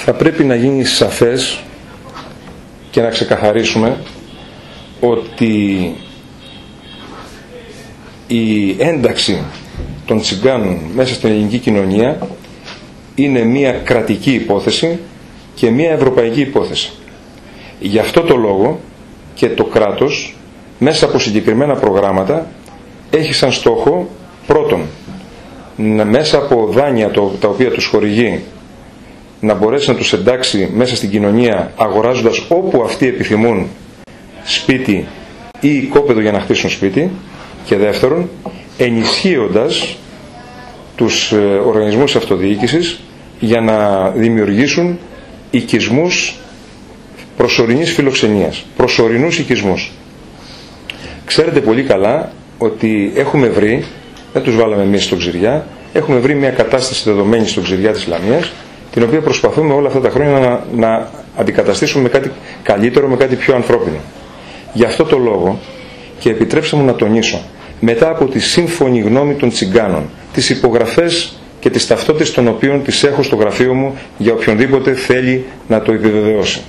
θα πρέπει να γίνει σαφές και να ξεκαθαρίσουμε ότι η ένταξη των τσιγκάνων μέσα στην ελληνική κοινωνία είναι μια κρατική υπόθεση και μια ευρωπαϊκή υπόθεση. Γι' αυτό το λόγο και το κράτος μέσα από συγκεκριμένα προγράμματα έχει σαν στόχο πρώτον μέσα από δάνεια τα οποία τους χορηγεί να μπορέσει να τους εντάξει μέσα στην κοινωνία αγοράζοντας όπου αυτοί επιθυμούν σπίτι ή οικόπεδο για να χτίσουν σπίτι, και δεύτερον ενισχύοντας τους οργανισμούς αυτοδιοίκησης για να δημιουργήσουν οικισμούς προσωρινής φιλοξενίας, προσωρινούς οικισμούς. Ξέρετε πολύ καλά ότι έχουμε βρει, δεν τους βάλαμε εμείς στο Ξηριά, έχουμε βρει μια κατάσταση δεδομένη στο Ξηριά της Λαμίας, την οποία προσπαθούμε όλα αυτά τα χρόνια να αντικαταστήσουμε με κάτι καλύτερο, με κάτι πιο ανθρώπινο. Γι' αυτό το λόγο, και επιτρέψτε μου να τονίσω, μετά από τη σύμφωνη γνώμη των τσιγκάνων, τις υπογραφές και τις ταυτότητες των οποίων τις έχω στο γραφείο μου για οποιονδήποτε θέλει να το επιβεβαιώσει,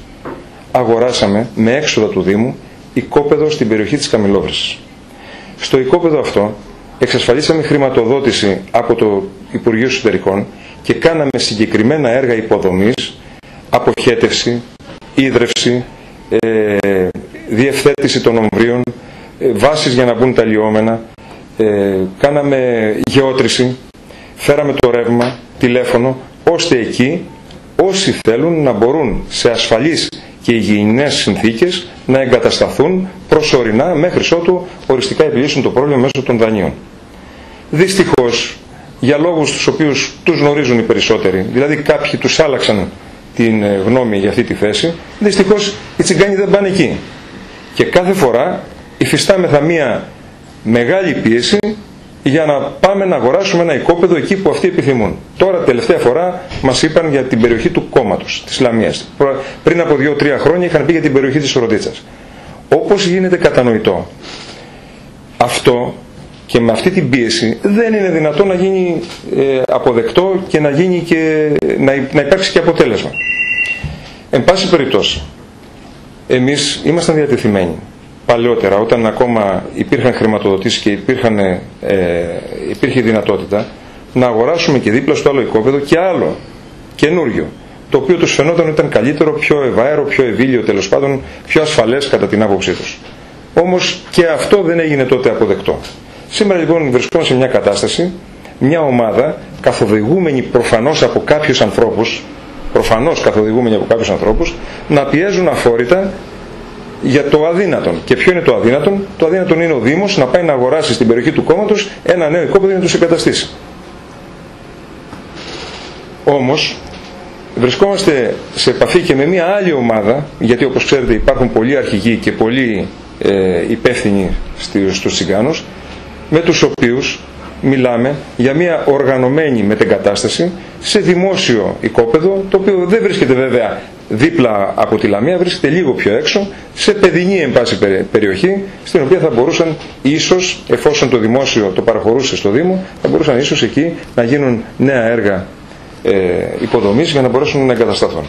αγοράσαμε με έξοδα του Δήμου οικόπεδο στην περιοχή της Καμιλόβρησης. Στο οικόπεδο αυτό εξασφαλίσαμε χρηματοδότηση από το Υπουργείο Εσωτερικών και κάναμε συγκεκριμένα έργα υποδομής, αποχέτευση, ίδρυυση, διευθέτηση των ομβρίων, βάσεις για να μπουν τα λιώμενα, κάναμε γεώτρηση, φέραμε το ρεύμα, τηλέφωνο, ώστε εκεί όσοι θέλουν να μπορούν σε ασφαλείς και υγιεινές συνθήκες να εγκατασταθούν προσωρινά μέχρι ότου οριστικά επιλύσουν το πρόβλημα μέσω των δανείων. Δυστυχώς, για λόγους τους οποίους τους γνωρίζουν οι περισσότεροι, δηλαδή κάποιοι τους άλλαξαν την γνώμη για αυτή τη θέση, δυστυχώς οι τσιγκάνοι δεν πάνε εκεί. Και κάθε φορά υφιστάμεθα μία μεγάλη πίεση για να πάμε να αγοράσουμε ένα οικόπεδο εκεί που αυτοί επιθυμούν. Τώρα τελευταία φορά μας είπαν για την περιοχή του Κόμματος, της Λαμίας. Πριν από 2-3 χρόνια είχαν πει για την περιοχή της Ροδίτσας. Όπως γίνεται κατανοητό, αυτό και με αυτή την πίεση δεν είναι δυνατό να γίνει αποδεκτό και να, γίνει και, να υπάρξει και αποτέλεσμα. Εν πάση περιπτώσει, εμείς ήμασταν διατεθειμένοι παλαιότερα, όταν ακόμα υπήρχαν χρηματοδοτήσεις και υπήρχε δυνατότητα, να αγοράσουμε και δίπλα στο άλλο οικόπεδο και άλλο καινούριο, το οποίο τους φαινόταν ήταν καλύτερο, πιο ευάερο, πιο ευήλιο, τέλος πάντων πιο ασφαλές κατά την άποψή τους. Όμως και αυτό δεν έγινε τότε αποδεκτό. Σήμερα λοιπόν βρισκόμαστε σε μια κατάσταση, μια ομάδα καθοδηγούμενη προφανώς από κάποιους ανθρώπους, να πιέζουν αφόρητα για το αδύνατον. Και ποιο είναι το αδύνατον? Το αδύνατον είναι ο Δήμος να πάει να αγοράσει στην περιοχή του Κόμματος ένα νέο οικόπεδο για να τους εγκαταστήσει. Όμως βρισκόμαστε σε επαφή και με μια άλλη ομάδα, γιατί όπως ξέρετε υπάρχουν πολλοί αρχηγοί και πολλοί υπεύθυνοι στους τσιγκάνους, με τους οποίους μιλάμε για μια οργανωμένη μετεγκατάσταση σε δημόσιο οικόπεδο, το οποίο δεν βρίσκεται βέβαια δίπλα από τη Λαμία, βρίσκεται λίγο πιο έξω, σε παιδινή εν πάση περιοχή, στην οποία θα μπορούσαν ίσως, εφόσον το δημόσιο το παραχωρούσε στο Δήμο, θα μπορούσαν ίσως εκεί να γίνουν νέα έργα υποδομής για να μπορέσουν να εγκατασταθούν.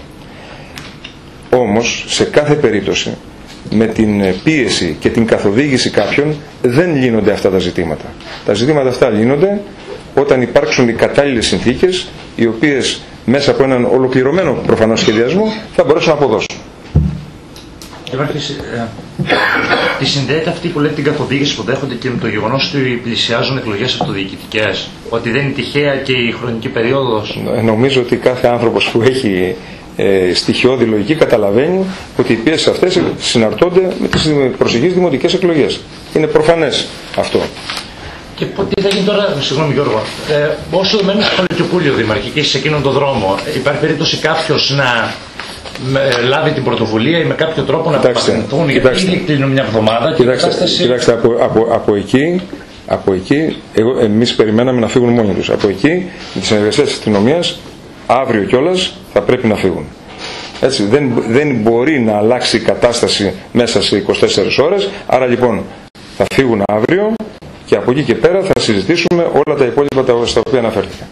Όμως σε κάθε περίπτωση με την πίεση και την καθοδήγηση κάποιων δεν λύνονται αυτά τα ζητήματα. Τα ζητήματα αυτά λύνονται όταν υπάρξουν οι κατάλληλες συνθήκες, οι οποίες μέσα από έναν ολοκληρωμένο προφανώς σχεδιασμό θα μπορέσουν να αποδώσουν. Τη συνδέεται αυτή που λέτε την καθοδήγηση που δέχονται και με το γεγονός ότι πλησιάζουν εκλογές αυτοδιοικητικές, ότι δεν είναι τυχαία και η χρονική περίοδος? Νομίζω ότι κάθε άνθρωπος που έχει στοιχειώδη λογική καταλαβαίνει ότι οι πιέσεις αυτές συναρτώνται με τις προσεχείς δημοτικές εκλογές. Είναι προφανές αυτό. Και τι θα γίνει τώρα, συγγνώμη Γιώργο, όσο μένει στο Παλαιοκιοπούλιο Δημαρχική σε εκείνον τον δρόμο, υπάρχει περίπτωση κάποιος να λάβει την πρωτοβουλία ή με κάποιο τρόπο να απευθυνθούν, γιατί ήδη κλείνουν μια εβδομάδα και κοιτάξτε, από εκεί εμείς περιμέναμε να φύγουν μόνοι τους. Από εκεί, με τη συνεργασία της αστυνομίας, αύριο κιόλας θα πρέπει να φύγουν. Έτσι, δεν μπορεί να αλλάξει η κατάσταση μέσα σε 24 ώρες, άρα λοιπόν θα φύγουν αύριο και από εκεί και πέρα θα συζητήσουμε όλα τα υπόλοιπα στα οποία αναφέρθηκα.